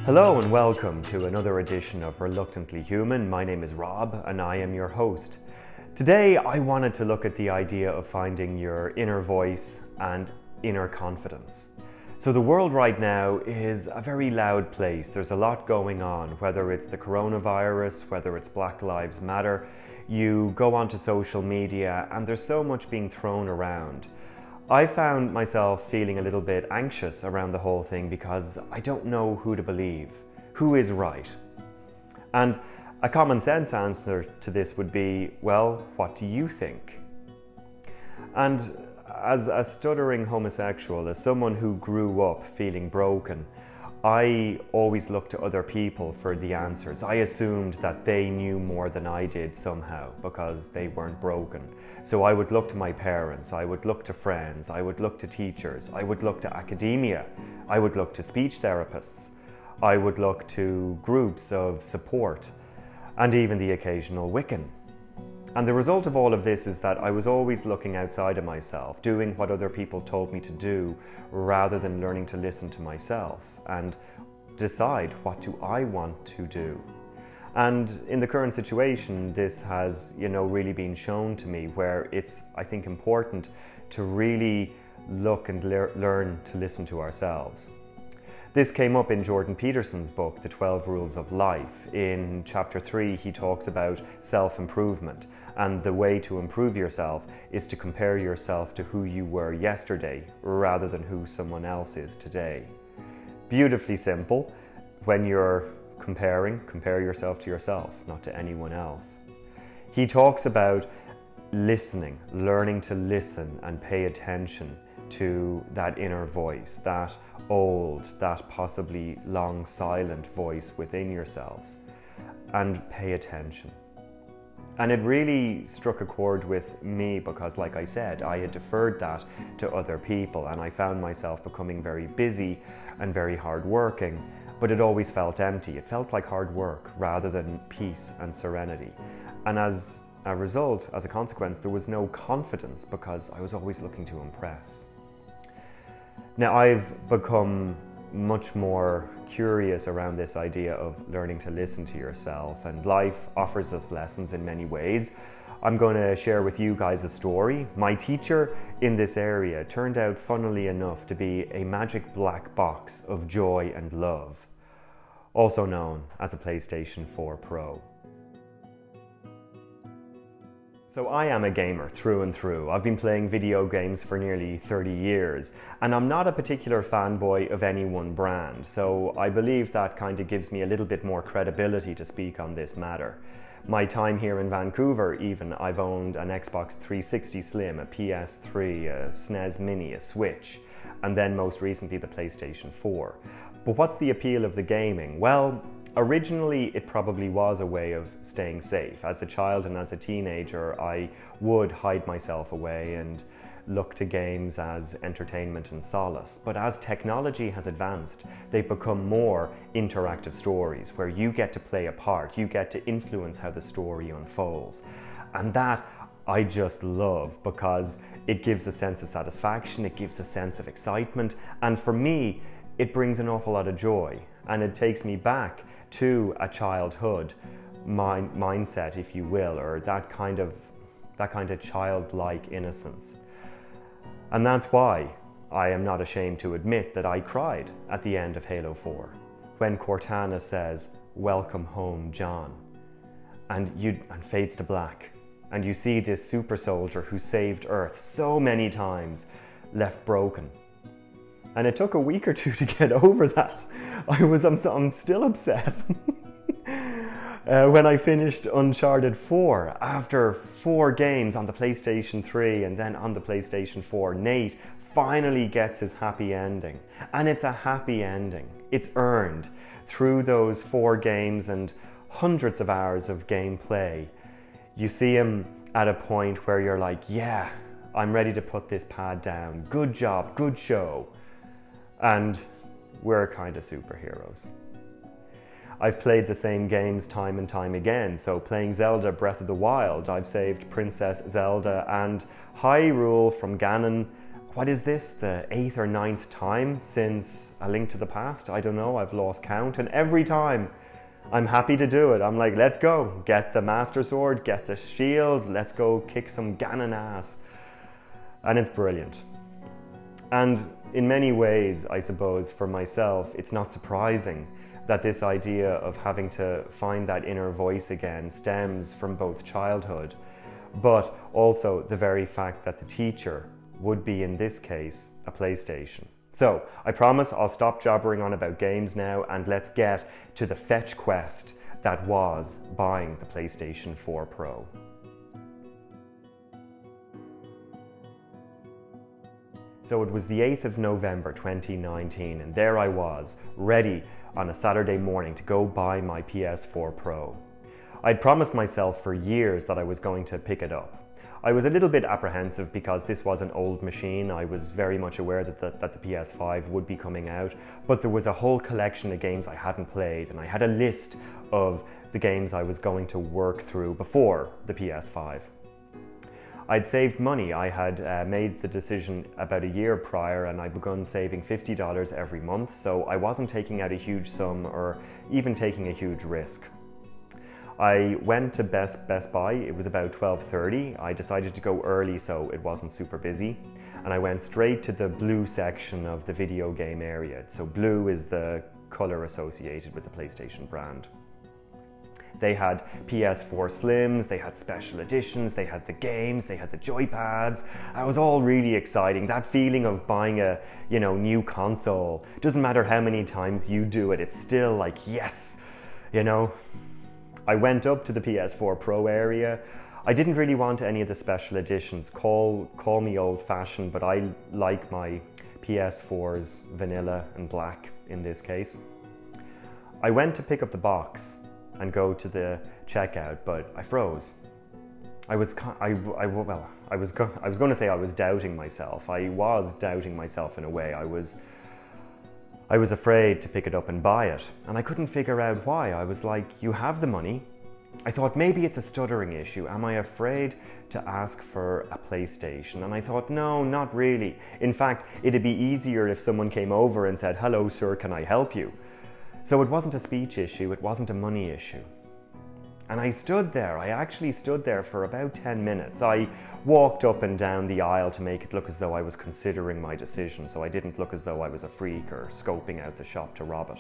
Hello and welcome to another edition of Reluctantly Human. My name is Rob and I am your host. Today I wanted to look at the idea of finding your inner voice and inner confidence. So the world right now is a very loud place. There's a lot going on, whether it's the coronavirus, whether it's Black Lives Matter. You go onto social media and there's so much being thrown around. I found myself feeling a little bit anxious around the whole thing because I don't know who to believe, who is right. And a common sense answer to this would be, well, what do you think? And as a stuttering homosexual, as someone who grew up feeling broken, I always looked to other people for the answers. I assumed that they knew more than I did somehow because they weren't broken. So I would look to my parents, I would look to friends, I would look to teachers, I would look to academia, I would look to speech therapists, I would look to groups of support, and even the occasional Wiccan. And the result of all of this is that I was always looking outside of myself, doing what other people told me to do, rather than learning to listen to myself and decide, what do I want to do? And in the current situation, this has, really been shown to me where it's, I think, important to really look and learn to listen to ourselves. This came up in Jordan Peterson's book, The 12 Rules of Life. In chapter 3, he talks about self-improvement, and the way to improve yourself is to compare yourself to who you were yesterday rather than who someone else is today. Beautifully simple. When you're compare yourself to yourself, not to anyone else. He talks about listening, learning to listen and pay attention to that inner voice, that old, that possibly long silent voice within yourselves, and pay attention. And it really struck a chord with me because, like I said, I had deferred that to other people and I found myself becoming very busy and very hardworking, but it always felt empty. It felt like hard work rather than peace and serenity. And as a result, as a consequence, there was no confidence because I was always looking to impress. Now, I've become much more curious around this idea of learning to listen to yourself, and life offers us lessons in many ways. I'm going to share with you guys a story. My teacher in this area turned out, funnily enough, to be a magic black box of joy and love, also known as a PlayStation 4 Pro. So I am a gamer through and through. I've been playing video games for nearly 30 years, and I'm not a particular fanboy of any one brand, so I believe that kind of gives me a little bit more credibility to speak on this matter. My time here in Vancouver even, I've owned an Xbox 360 Slim, a PS3, a SNES Mini, a Switch, and then most recently the PlayStation 4. But what's the appeal of the gaming? Well, originally, it probably was a way of staying safe. As a child and as a teenager, I would hide myself away and look to games as entertainment and solace. But as technology has advanced, they've become more interactive stories where you get to play a part, you get to influence how the story unfolds. And that I just love because it gives a sense of satisfaction, it gives a sense of excitement, and for me, it brings an awful lot of joy, and it takes me back to a childhood mindset, if you will, or that kind of childlike innocence. And that's why I am not ashamed to admit that I cried at the end of Halo 4 when Cortana says, "Welcome home, John," and fades to black, and you see this super soldier who saved Earth so many times left broken. And it took a week or two to get over that. I'm still upset. When I finished Uncharted 4, after 4 games on the PlayStation 3 and then on the PlayStation 4, Nate finally gets his happy ending. And it's a happy ending. It's earned through those 4 games and hundreds of hours of gameplay. You see him at a point where you're like, yeah, I'm ready to put this pad down. Good job, good show. And we're kind of superheroes. I've played the same games time and time again, so playing Zelda Breath of the Wild, I've saved Princess Zelda and Hyrule from Ganon what is this, the 8th or 9th time since A Link to the Past? I don't know, I've lost count, and every time I'm happy to do it. I'm like, let's go, get the Master Sword, get the shield, let's go kick some Ganon ass. And it's brilliant. And in many ways, I suppose, for myself, it's not surprising that this idea of having to find that inner voice again stems from both childhood, but also the very fact that the teacher would be, in this case, a PlayStation. So I promise I'll stop jabbering on about games now, and let's get to the fetch quest that was buying the PlayStation 4 Pro. So it was the 8th of November 2019, and there I was, ready on a Saturday morning to go buy my PS4 Pro. I'd promised myself for years that I was going to pick it up. I was a little bit apprehensive because this was an old machine. I was very much aware that the PS5 would be coming out, but there was a whole collection of games I hadn't played, and I had a list of the games I was going to work through before the PS5. I'd saved money. I had made the decision about a year prior, and I'd begun saving $50 every month, so I wasn't taking out a huge sum or even taking a huge risk. I went to Best Buy. It was about 12:30. I decided to go early so it wasn't super busy, and I went straight to the blue section of the video game area. So blue is the color associated with the PlayStation brand. They had PS4 Slims, they had special editions, they had the games, they had the joypads. It was all really exciting. That feeling of buying a new console. Doesn't matter how many times you do it, it's still like, yes, I went up to the PS4 Pro area. I didn't really want any of the special editions. Call me old-fashioned, but I like my PS4's vanilla and black in this case. I went to pick up the box and go to the checkout, but I froze. I was going to say I was doubting myself. I was doubting myself in a way. I was afraid to pick it up and buy it, and I couldn't figure out why. I was like, you have the money. I thought maybe it's a stuttering issue. Am I afraid to ask for a PlayStation? And I thought, no, not really. In fact, it'd be easier if someone came over and said, hello sir, can I help you? So it wasn't a speech issue, it wasn't a money issue. And I actually stood there for about 10 minutes. I walked up and down the aisle to make it look as though I was considering my decision, so I didn't look as though I was a freak or scoping out the shop to rob it.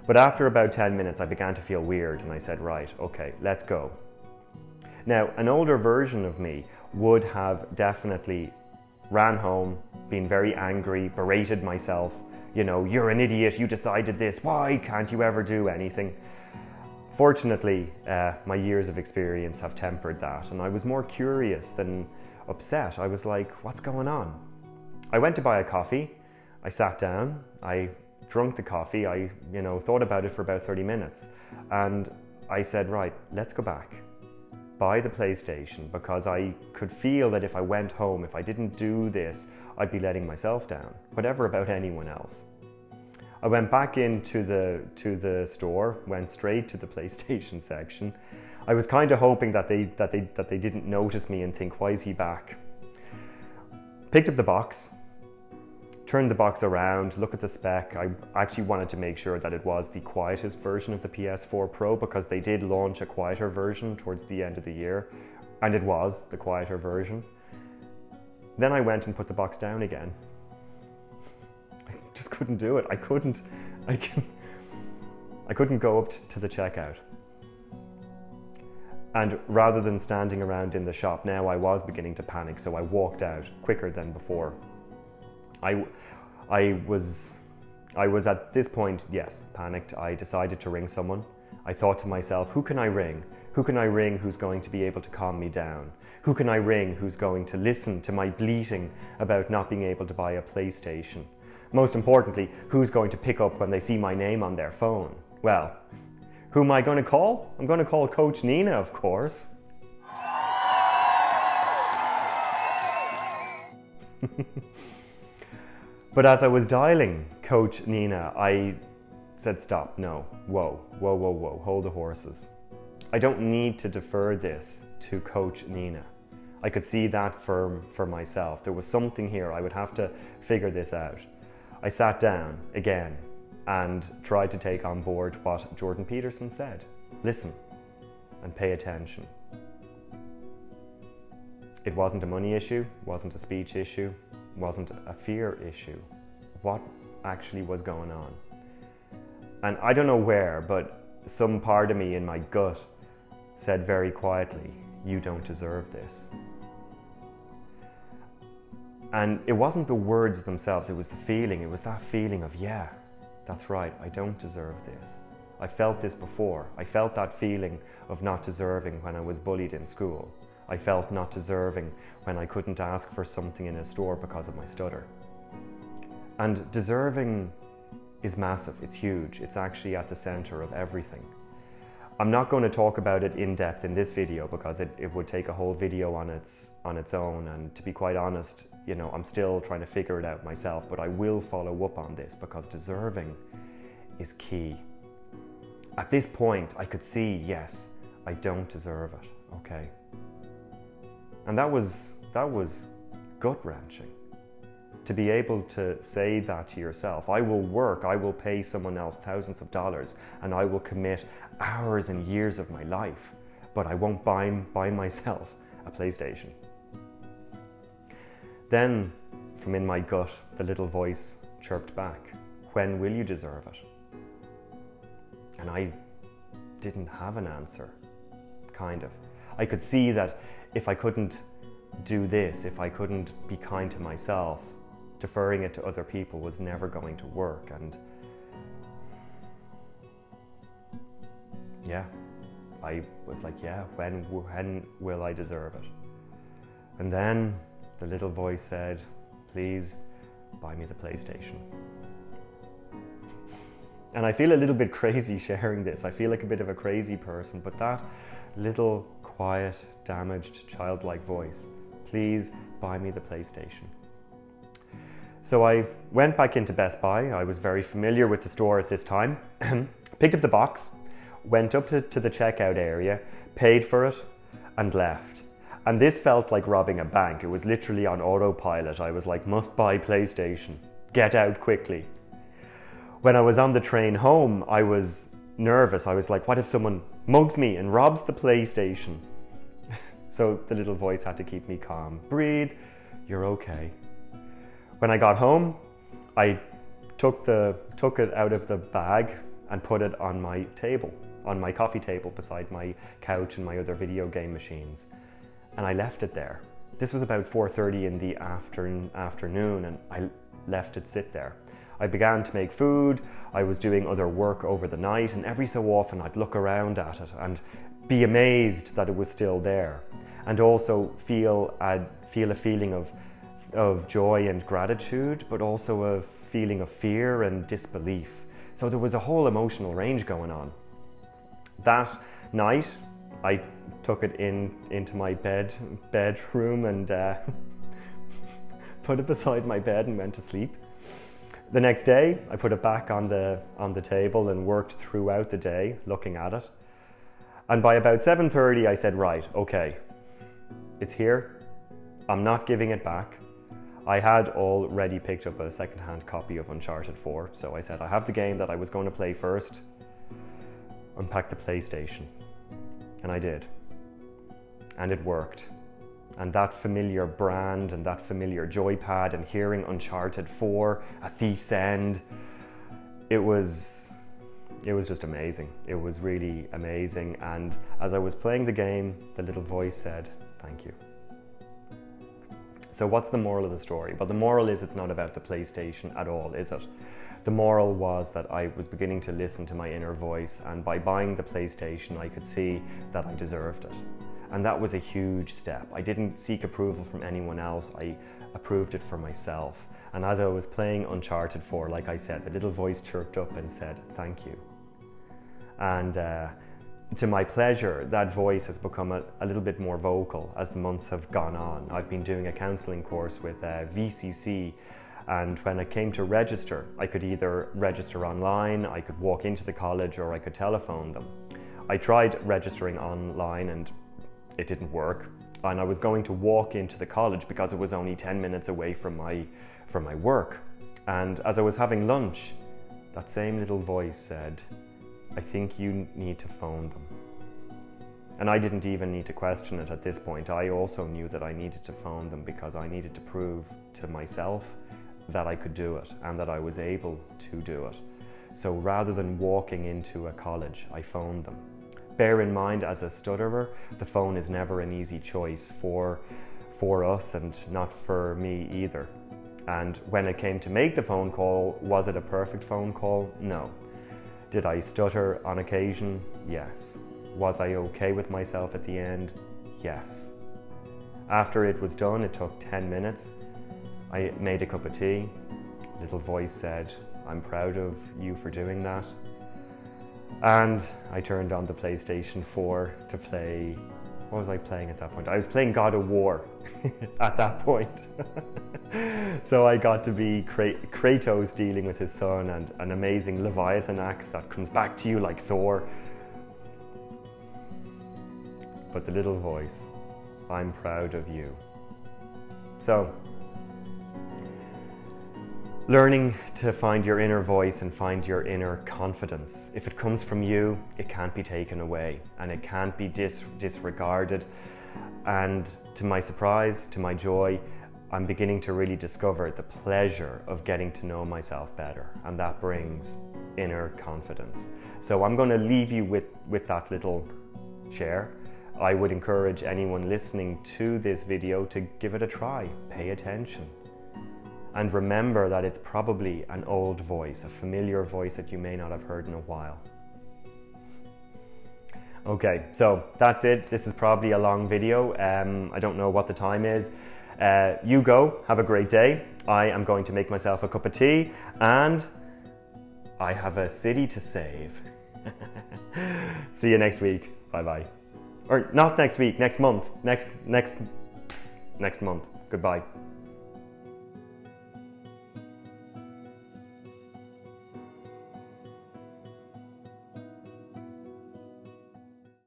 But after about 10 minutes, I began to feel weird, and I said, right, okay, let's go. Now, an older version of me would have definitely ran home, been very angry, berated myself, you're an idiot, you decided this, why can't you ever do anything? Fortunately, my years of experience have tempered that, and I was more curious than upset. I was like, what's going on? I went to buy a coffee, I sat down, I drank the coffee, I thought about it for about 30 minutes, and I said, right, let's go back. Buy the PlayStation, because I could feel that if I went home, if I didn't do this, I'd be letting myself down, whatever about anyone else. I went back into the store, went straight to the PlayStation section. I was kind of hoping that they didn't notice me and think, why is he back? Picked up the box, turned the box around, look at the spec. I actually wanted to make sure that it was the quietest version of the PS4 Pro, because they did launch a quieter version towards the end of the year, and it was the quieter version. Then I went and put the box down again. I just couldn't do it. I couldn't go up to the checkout. And rather than standing around in the shop, now I was beginning to panic, so I walked out quicker than before. I was at this point, yes, panicked. I decided to ring someone. I thought to myself, who can I ring? Who can I ring who's going to be able to calm me down? Who can I ring who's going to listen to my bleating about not being able to buy a PlayStation? Most importantly, who's going to pick up when they see my name on their phone? Well, who am I going to call? I'm going to call Coach Nina, of course. But as I was dialing Coach Nina, I said, stop, no, whoa, hold the horses. I don't need to defer this to Coach Nina. I could see that for myself. There was something here. I would have to figure this out. I sat down again and tried to take on board what Jordan Peterson said. Listen and pay attention. It wasn't a money issue, wasn't a speech issue, wasn't a fear issue. What actually was going on? And I don't know where, but some part of me in my gut said very quietly, you don't deserve this. And it wasn't the words themselves, it was the feeling. It was that feeling of, yeah, that's right, I don't deserve this. I felt this before. I felt that feeling of not deserving when I was bullied in school. I felt not deserving when I couldn't ask for something in a store because of my stutter. And deserving is massive, it's huge. It's actually at the center of everything. I'm not going to talk about it in depth in this video because it would take a whole video on its own, and to be quite honest, you know, I'm still trying to figure it out myself, but I will follow up on this because deserving is key. At this point, I could see, yes, I don't deserve it, okay? And that was gut-wrenching. To be able to say that to yourself, I will work, I will pay someone else thousands of dollars, and I will commit hours and years of my life, but I won't buy myself a PlayStation. Then, from in my gut, the little voice chirped back, when will you deserve it? And I didn't have an answer, kind of. I could see that if I couldn't do this, if I couldn't be kind to myself, deferring it to other people was never going to work. And yeah, I was like, yeah, when will I deserve it? And then the little voice said, please buy me the PlayStation. And I feel a little bit crazy sharing this. I feel like a bit of a crazy person, but that little quiet, damaged, childlike voice, please buy me the PlayStation. So I went back into Best Buy. I was very familiar with the store at this time. Picked up the box, went up to the checkout area, paid for it, and left. And this felt like robbing a bank. It was literally on autopilot. I was like, must buy PlayStation, get out quickly. When I was on the train home, I was nervous. I was like, what if someone mugs me and robs the PlayStation? So the little voice had to keep me calm. Breathe, you're okay. When I got home, I took it out of the bag and put it on my table, on my coffee table beside my couch and my other video game machines. And I left it there. This was about 4:30 in the afternoon, and I left it sit there. I began to make food, I was doing other work over the night, and every so often I'd look around at it and be amazed that it was still there, and also feel a feeling of joy and gratitude, but also a feeling of fear and disbelief. So there was a whole emotional range going on. That night, I took it into my bedroom and put it beside my bed and went to sleep. The next day, I put it back on the table and worked throughout the day looking at it. And by about 7:30, I said, right, okay, it's here. I'm not giving it back. I had already picked up a second-hand copy of Uncharted 4, so I said I have the game that I was going to play first. Unpack the PlayStation. And I did. And it worked. And that familiar brand and that familiar joypad and hearing Uncharted 4, A Thief's End, it was just amazing. It was really amazing. And as I was playing the game, the little voice said, thank you. So what's the moral of the story? Well, the moral is it's not about the PlayStation at all, is it? The moral was that I was beginning to listen to my inner voice, and by buying the PlayStation, I could see that I deserved it. And that was a huge step. I didn't seek approval from anyone else. I approved it for myself. And as I was playing Uncharted 4, like I said, the little voice chirped up and said, thank you. And to my pleasure, that voice has become a little bit more vocal as the months have gone on. I've been doing a counselling course with VCC, and when I came to register, I could either register online, I could walk into the college, or I could telephone them. I tried registering online and it didn't work. and I was going to walk into the college because it was only 10 minutes away from my work. And as I was having lunch, that same little voice said, "I think you need to phone them." And I didn't even need to question it at this point. I also knew that I needed to phone them because I needed to prove to myself that I could do it and that I was able to do it. So rather than walking into a college, I phoned them. Bear in mind, as a stutterer, the phone is never an easy choice for us, and not for me either. And when it came to make the phone call, was it a perfect phone call? No. Did I stutter on occasion? Yes. Was I okay with myself at the end? Yes. After it was done, it took 10 minutes. I made a cup of tea. Little voice said, "I'm proud of you for doing that." And I turned on the PlayStation 4 to play. What was I playing at that point? I was playing God of War at that point. So I got to be Kratos dealing with his son, and an amazing Leviathan axe that comes back to you like Thor. But the little voice, "I'm proud of you." So, learning to find your inner voice and find your inner confidence. If it comes from you, it can't be taken away, and it can't be disregarded. And to my surprise, to my joy, I'm beginning to really discover the pleasure of getting to know myself better, and that brings inner confidence. So I'm going to leave you with that little share. I would encourage anyone listening to this video to give it a try. Pay attention. And remember that it's probably an old voice, a familiar voice that you may not have heard in a while. Okay, so that's it. This is probably a long video. I don't know what the time is. You go, have a great day. I am going to make myself a cup of tea, and I have a city to save. See you next week. Bye-bye. Or not next week, next month. Next month. Goodbye.